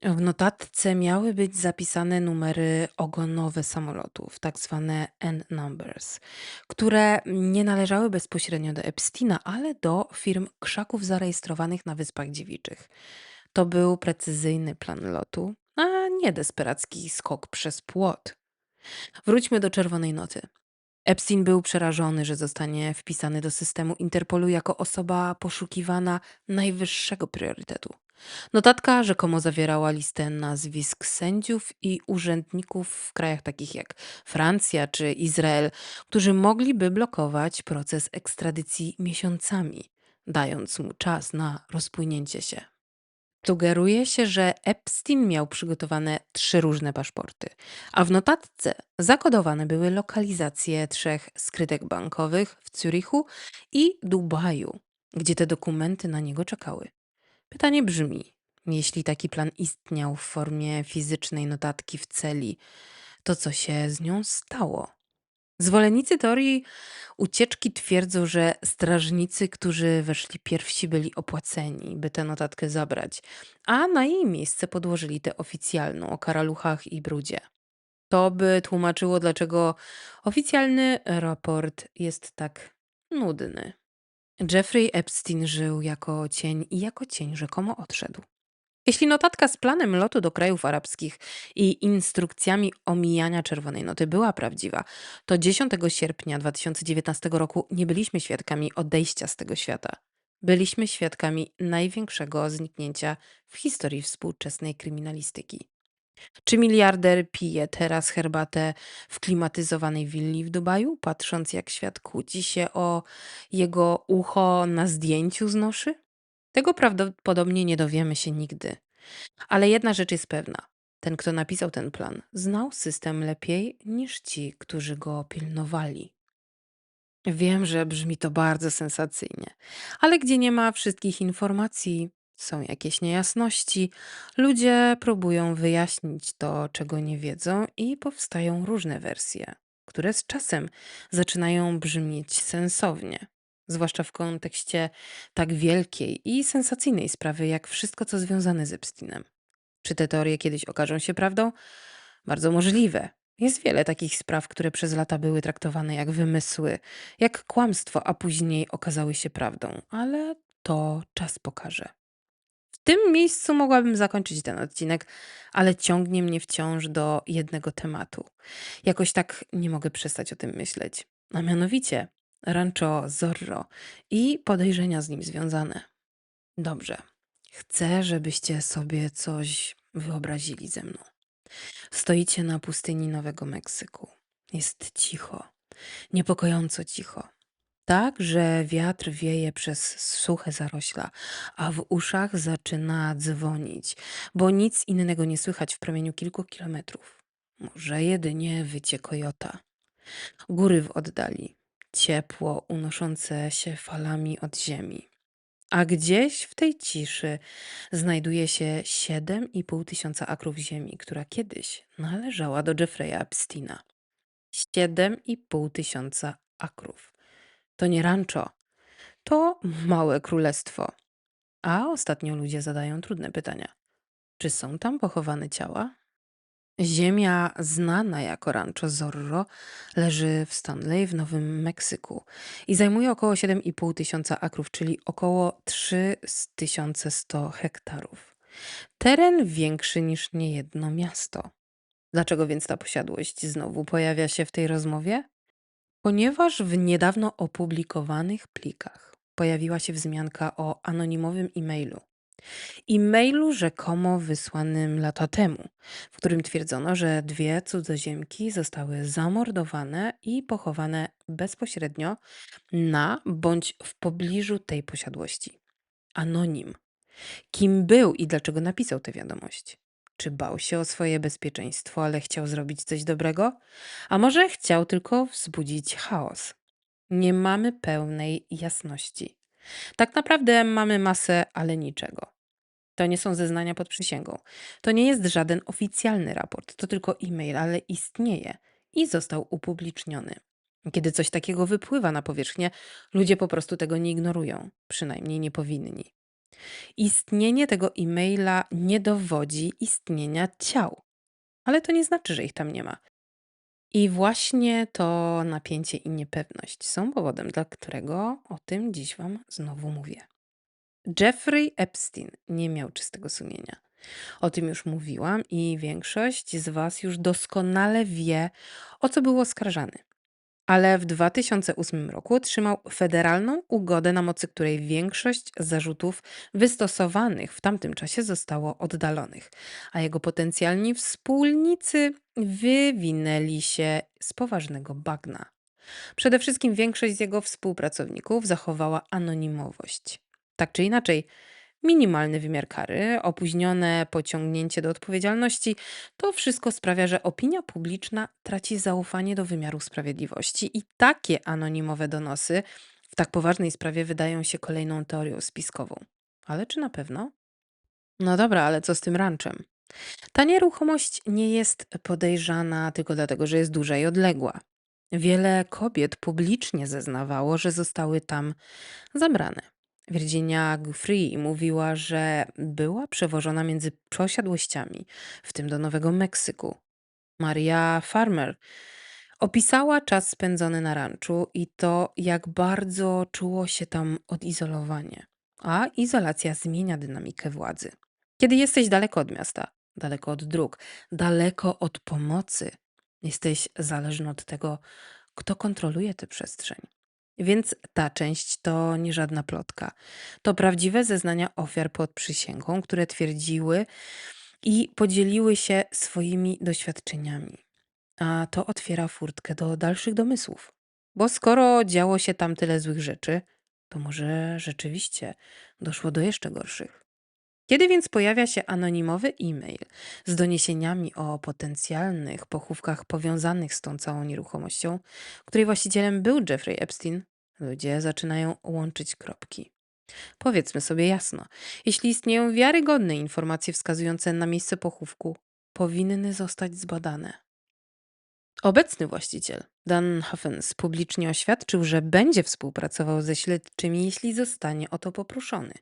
W notatce miały być zapisane numery ogonowe samolotów, tak zwane N-numbers, które nie należały bezpośrednio do Epsteina, ale do firm krzaków zarejestrowanych na Wyspach Dziewiczych. To był precyzyjny plan lotu, a nie desperacki skok przez płot. Wróćmy do czerwonej noty. Epstein był przerażony, że zostanie wpisany do systemu Interpolu jako osoba poszukiwana najwyższego priorytetu. Notatka rzekomo zawierała listę nazwisk sędziów i urzędników w krajach takich jak Francja czy Izrael, którzy mogliby blokować proces ekstradycji miesiącami, dając mu czas na rozpłynięcie się. Sugeruje się, że Epstein miał przygotowane trzy różne paszporty, a w notatce zakodowane były lokalizacje trzech skrytek bankowych w Zurichu i Dubaju, gdzie te dokumenty na niego czekały. Pytanie brzmi: jeśli taki plan istniał w formie fizycznej notatki w celi, to co się z nią stało? Zwolennicy teorii ucieczki twierdzą, że strażnicy, którzy weszli pierwsi, byli opłaceni, by tę notatkę zabrać, a na jej miejsce podłożyli tę oficjalną o karaluchach i brudzie. To by tłumaczyło, dlaczego oficjalny raport jest tak nudny. Jeffrey Epstein żył jako cień i jako cień rzekomo odszedł. Jeśli notatka z planem lotu do krajów arabskich i instrukcjami omijania czerwonej noty była prawdziwa, to 10 sierpnia 2019 roku nie byliśmy świadkami odejścia z tego świata. Byliśmy świadkami największego zniknięcia w historii współczesnej kryminalistyki. Czy miliarder pije teraz herbatę w klimatyzowanej willi w Dubaju, patrząc jak świat kłóci się o jego ucho na zdjęciu z noszy? Tego prawdopodobnie nie dowiemy się nigdy. Ale jedna rzecz jest pewna. Ten, kto napisał ten plan, znał system lepiej niż ci, którzy go pilnowali. Wiem, że brzmi to bardzo sensacyjnie, ale gdzie nie ma wszystkich informacji, są jakieś niejasności, ludzie próbują wyjaśnić to, czego nie wiedzą, i powstają różne wersje, które z czasem zaczynają brzmieć sensownie. Zwłaszcza w kontekście tak wielkiej i sensacyjnej sprawy, jak wszystko, co związane z Epsteinem. Czy te teorie kiedyś okażą się prawdą? Bardzo możliwe. Jest wiele takich spraw, które przez lata były traktowane jak wymysły, jak kłamstwo, a później okazały się prawdą, ale to czas pokaże. W tym miejscu mogłabym zakończyć ten odcinek, ale ciągnie mnie wciąż do jednego tematu. Jakoś tak nie mogę przestać o tym myśleć. A mianowicie Rancho Zorro i podejrzenia z nim związane. Dobrze. Chcę, żebyście sobie coś wyobrazili ze mną. Stoicie na pustyni Nowego Meksyku. Jest cicho, niepokojąco cicho. Tak, że wiatr wieje przez suche zarośla, a w uszach zaczyna dzwonić, bo nic innego nie słychać w promieniu kilku kilometrów. Może jedynie wycie kojota. Góry w oddali, ciepło unoszące się falami od ziemi. A gdzieś w tej ciszy znajduje się 7,5 tysiąca akrów ziemi, która kiedyś należała do Jeffreya Epsteina. 7,5 tysiąca akrów. To nie rancho, to małe królestwo. A ostatnio ludzie zadają trudne pytania. Czy są tam pochowane ciała? Ziemia znana jako Rancho Zorro leży w Stanley w Nowym Meksyku i zajmuje około 7,5 tysiąca akrów, czyli około 3100 hektarów. Teren większy niż niejedno miasto. Dlaczego więc ta posiadłość znowu pojawia się w tej rozmowie? Ponieważ w niedawno opublikowanych plikach pojawiła się wzmianka o anonimowym e-mailu. E-mailu rzekomo wysłanym lata temu, w którym twierdzono, że dwie cudzoziemki zostały zamordowane i pochowane bezpośrednio na bądź w pobliżu tej posiadłości. Anonim. Kim był i dlaczego napisał tę wiadomość? Czy bał się o swoje bezpieczeństwo, ale chciał zrobić coś dobrego? A może chciał tylko wzbudzić chaos? Nie mamy pełnej jasności. Tak naprawdę mamy masę, ale niczego. To nie są zeznania pod przysięgą. To nie jest żaden oficjalny raport, to tylko e-mail, ale istnieje i został upubliczniony. Kiedy coś takiego wypływa na powierzchnię, ludzie po prostu tego nie ignorują, przynajmniej nie powinni. Istnienie tego e-maila nie dowodzi istnienia ciał, ale to nie znaczy, że ich tam nie ma. I właśnie to napięcie i niepewność są powodem, dla którego o tym dziś Wam znowu mówię. Jeffrey Epstein nie miał czystego sumienia. O tym już mówiłam i większość z Was już doskonale wie, o co był oskarżany. Ale w 2008 roku otrzymał federalną ugodę, na mocy której większość zarzutów wystosowanych w tamtym czasie zostało oddalonych, a jego potencjalni wspólnicy wywinęli się z poważnego bagna. Przede wszystkim większość z jego współpracowników zachowała anonimowość. Tak czy inaczej, minimalny wymiar kary, opóźnione pociągnięcie do odpowiedzialności, to wszystko sprawia, że opinia publiczna traci zaufanie do wymiaru sprawiedliwości i takie anonimowe donosy w tak poważnej sprawie wydają się kolejną teorią spiskową. Ale czy na pewno? No dobra, ale co z tym ranczem? Ta nieruchomość nie jest podejrzana tylko dlatego, że jest duża i odległa. Wiele kobiet publicznie zeznawało, że zostały tam zabrane. Virginia Giuffre mówiła, że była przewożona między posiadłościami, w tym do Nowego Meksyku. Maria Farmer opisała czas spędzony na ranczu i to, jak bardzo czuło się tam odizolowanie. A izolacja zmienia dynamikę władzy. Kiedy jesteś daleko od miasta, daleko od dróg, daleko od pomocy, jesteś zależny od tego, kto kontroluje tę przestrzeń. Więc ta część to nie żadna plotka. To prawdziwe zeznania ofiar pod przysięgą, które twierdziły i podzieliły się swoimi doświadczeniami. A to otwiera furtkę do dalszych domysłów. Bo skoro działo się tam tyle złych rzeczy, to może rzeczywiście doszło do jeszcze gorszych. Kiedy więc pojawia się anonimowy e-mail z doniesieniami o potencjalnych pochówkach powiązanych z tą całą nieruchomością, której właścicielem był Jeffrey Epstein, ludzie zaczynają łączyć kropki. Powiedzmy sobie jasno, jeśli istnieją wiarygodne informacje wskazujące na miejsce pochówku, powinny zostać zbadane. Obecny właściciel, Dan Huffens, publicznie oświadczył, że będzie współpracował ze śledczymi, jeśli zostanie o to poproszony.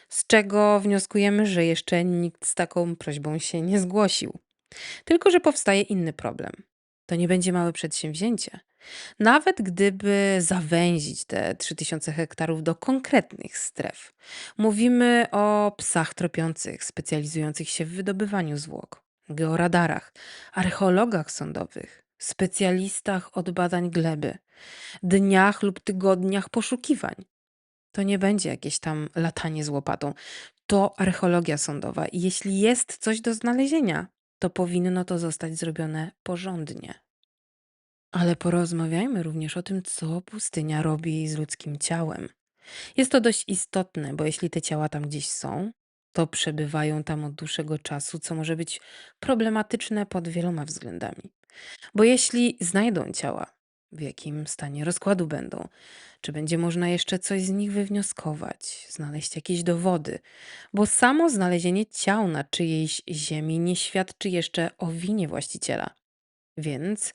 Z czego wnioskujemy, że jeszcze nikt z taką prośbą się nie zgłosił. Tylko, że powstaje inny problem. To nie będzie małe przedsięwzięcie. Nawet gdyby zawęzić te 3000 hektarów do konkretnych stref. Mówimy o psach tropiących, specjalizujących się w wydobywaniu zwłok, georadarach, archeologach sądowych, specjalistach od badań gleby, dniach lub tygodniach poszukiwań. To nie będzie jakieś tam latanie z łopatą. To archeologia sądowa i jeśli jest coś do znalezienia, to powinno to zostać zrobione porządnie. Ale porozmawiajmy również o tym, co pustynia robi z ludzkim ciałem. Jest to dość istotne, bo jeśli te ciała tam gdzieś są, to przebywają tam od dłuższego czasu, co może być problematyczne pod wieloma względami. Bo jeśli znajdą ciała, w jakim stanie rozkładu będą, czy będzie można jeszcze coś z nich wywnioskować, znaleźć jakieś dowody, bo samo znalezienie ciał na czyjejś ziemi nie świadczy jeszcze o winie właściciela. Więc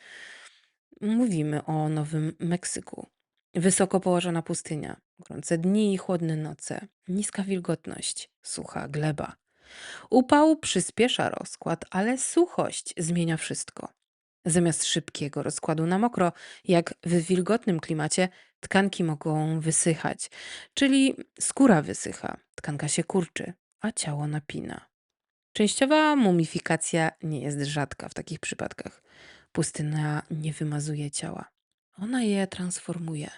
mówimy o Nowym Meksyku. Wysoko położona pustynia, gorące dni i chłodne noce, niska wilgotność, sucha gleba. Upał przyspiesza rozkład, ale suchość zmienia wszystko. Zamiast szybkiego rozkładu na mokro, jak w wilgotnym klimacie, tkanki mogą wysychać, czyli skóra wysycha, tkanka się kurczy, a ciało napina. Częściowa mumifikacja nie jest rzadka w takich przypadkach. Pustynia nie wymazuje ciała. Ona je transformuje.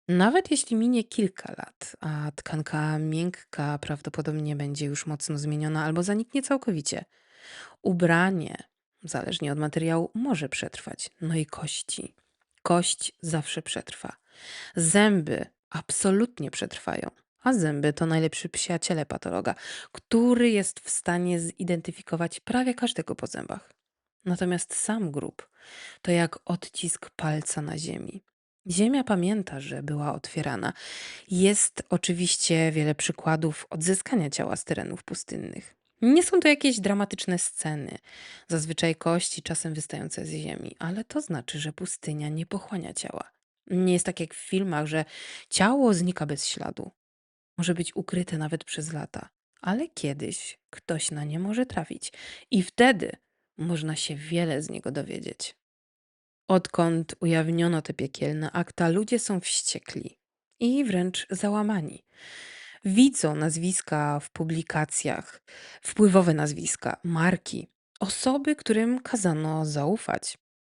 Nawet jeśli minie kilka lat, a tkanka miękka prawdopodobnie będzie już mocno zmieniona albo zaniknie całkowicie. Ubranie, zależnie od materiału, może przetrwać. No i kości. Kość zawsze przetrwa. Zęby absolutnie przetrwają. A zęby to najlepszy przyjaciele patologa, który jest w stanie zidentyfikować prawie każdego po zębach. Natomiast sam grób to jak odcisk palca na ziemi. Ziemia pamięta, że była otwierana. Jest oczywiście wiele przykładów odzyskania ciała z terenów pustynnych. Nie są to jakieś dramatyczne sceny, zazwyczaj kości czasem wystające z ziemi, ale to znaczy, że pustynia nie pochłania ciała. Nie jest tak jak w filmach, że ciało znika bez śladu. Może być ukryte nawet przez lata, ale kiedyś ktoś na nie może trafić i wtedy można się wiele z niego dowiedzieć. Odkąd ujawniono te piekielne akta, ludzie są wściekli i wręcz załamani. Widzą nazwiska w publikacjach, wpływowe nazwiska, marki, osoby, którym kazano zaufać.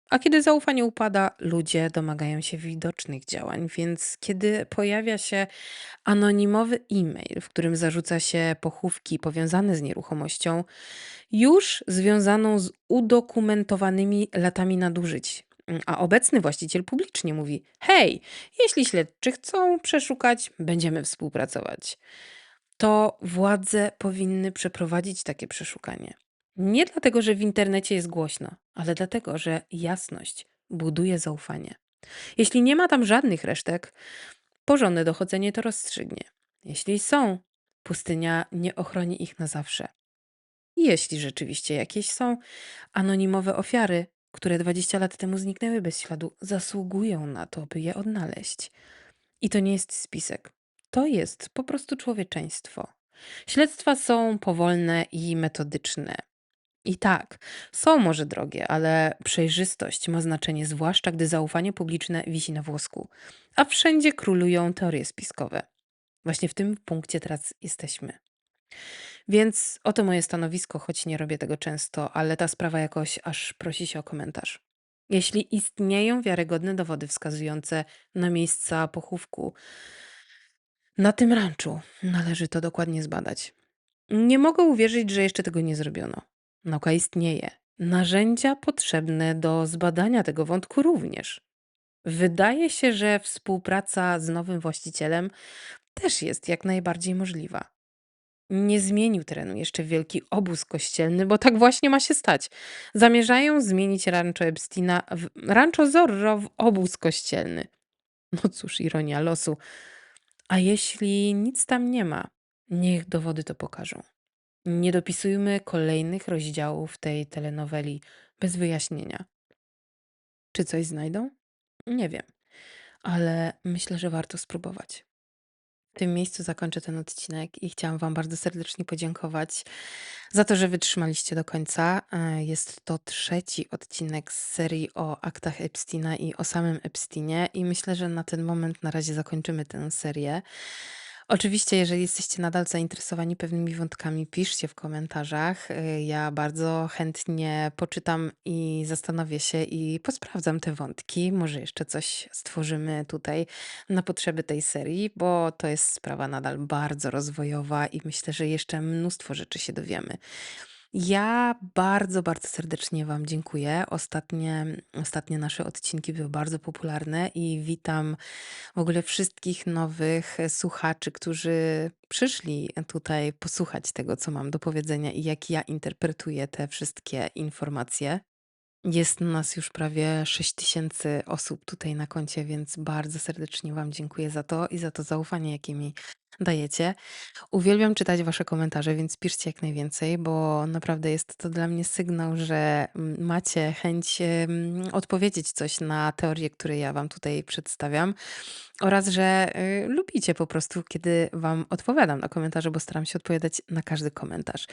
A kiedy zaufanie upada, ludzie domagają się widocznych działań, więc kiedy pojawia się anonimowy e-mail, w którym zarzuca się pochówki powiązane z nieruchomością, już związaną z udokumentowanymi latami nadużyć. A obecny właściciel publicznie mówi: Hej, jeśli śledczy chcą przeszukać, będziemy współpracować. To władze powinny przeprowadzić takie przeszukanie. Nie dlatego, że w internecie jest głośno, ale dlatego, że jasność buduje zaufanie. Jeśli nie ma tam żadnych resztek, porządne dochodzenie to rozstrzygnie. Jeśli są, pustynia nie ochroni ich na zawsze. I jeśli rzeczywiście jakieś są, anonimowe ofiary, które 20 lat temu zniknęły bez śladu, zasługują na to, by je odnaleźć. I to nie jest spisek. To jest po prostu człowieczeństwo. Śledztwa są powolne i metodyczne. I tak, są może drogie, ale przejrzystość ma znaczenie, zwłaszcza gdy zaufanie publiczne wisi na włosku, a wszędzie królują teorie spiskowe. Właśnie w tym punkcie teraz jesteśmy. Więc oto moje stanowisko, choć nie robię tego często, ale ta sprawa jakoś aż prosi się o komentarz. Jeśli istnieją wiarygodne dowody wskazujące na miejsca pochówku na tym ranczu, należy to dokładnie zbadać. Nie mogę uwierzyć, że jeszcze tego nie zrobiono. Nauka istnieje. Narzędzia potrzebne do zbadania tego wątku również. Wydaje się, że współpraca z nowym właścicielem też jest jak najbardziej możliwa. Nie zmienił terenu jeszcze wielki obóz kościelny, bo tak właśnie ma się stać. Zamierzają zmienić Rancho Epsteina w Rancho Zorro w obóz kościelny. No cóż, ironia losu. A jeśli nic tam nie ma, niech dowody to pokażą. Nie dopisujmy kolejnych rozdziałów tej telenoweli bez wyjaśnienia. Czy coś znajdą? Nie wiem, ale myślę, że warto spróbować. W tym miejscu zakończę ten odcinek i chciałam Wam bardzo serdecznie podziękować za to, że wytrzymaliście do końca. Jest to trzeci odcinek z serii o aktach Epsteina i o samym Epsteinie, i myślę, że na ten moment na razie zakończymy tę serię. Oczywiście, jeżeli jesteście nadal zainteresowani pewnymi wątkami, piszcie w komentarzach. Ja bardzo chętnie poczytam i zastanowię się i posprawdzam te wątki. Może jeszcze coś stworzymy tutaj na potrzeby tej serii, bo to jest sprawa nadal bardzo rozwojowa i myślę, że jeszcze mnóstwo rzeczy się dowiemy. Ja bardzo, bardzo serdecznie Wam dziękuję. Ostatnie nasze odcinki były bardzo popularne i witam w ogóle wszystkich nowych słuchaczy, którzy przyszli tutaj posłuchać tego, co mam do powiedzenia i jak ja interpretuję te wszystkie informacje. Jest nas już prawie 6 000 osób tutaj na koncie, więc bardzo serdecznie Wam dziękuję za to i za to zaufanie, jakie mi dajecie. Uwielbiam czytać wasze komentarze, więc piszcie jak najwięcej, bo naprawdę jest to dla mnie sygnał, że macie chęć odpowiedzieć coś na teorie, które ja wam tutaj przedstawiam, oraz że lubicie po prostu, kiedy wam odpowiadam na komentarze, bo staram się odpowiadać na każdy komentarz.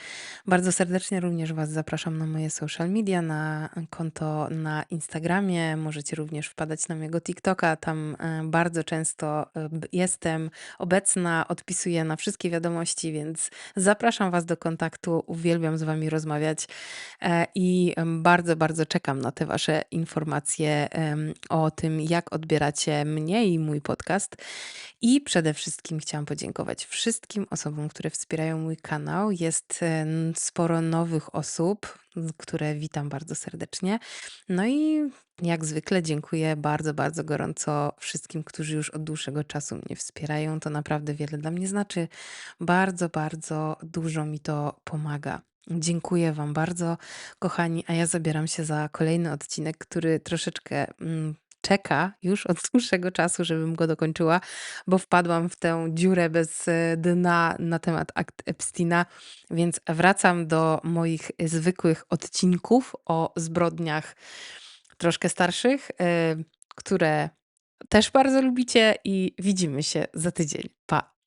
Bardzo serdecznie również was zapraszam na moje social media, na konto na Instagramie. Możecie również wpadać na mojego TikToka. Tam bardzo często jestem obecna odpisuję na wszystkie wiadomości, więc zapraszam Was do kontaktu. Uwielbiam z Wami rozmawiać i bardzo, bardzo czekam na te Wasze informacje o tym, jak odbieracie mnie i mój podcast. I przede wszystkim chciałam podziękować wszystkim osobom, które wspierają mój kanał. Jest sporo nowych osób, które witam bardzo serdecznie. No i jak zwykle dziękuję bardzo, bardzo gorąco wszystkim, którzy już od dłuższego czasu mnie wspierają. To naprawdę wiele dla mnie znaczy. Bardzo, bardzo dużo mi to pomaga. Dziękuję Wam bardzo, kochani, a ja zabieram się za kolejny odcinek, który troszeczkę czeka już od dłuższego czasu, żebym go dokończyła, bo wpadłam w tę dziurę bez dna na temat akt Epsteina, więc wracam do moich zwykłych odcinków o zbrodniach troszkę starszych, które też bardzo lubicie i widzimy się za tydzień. Pa!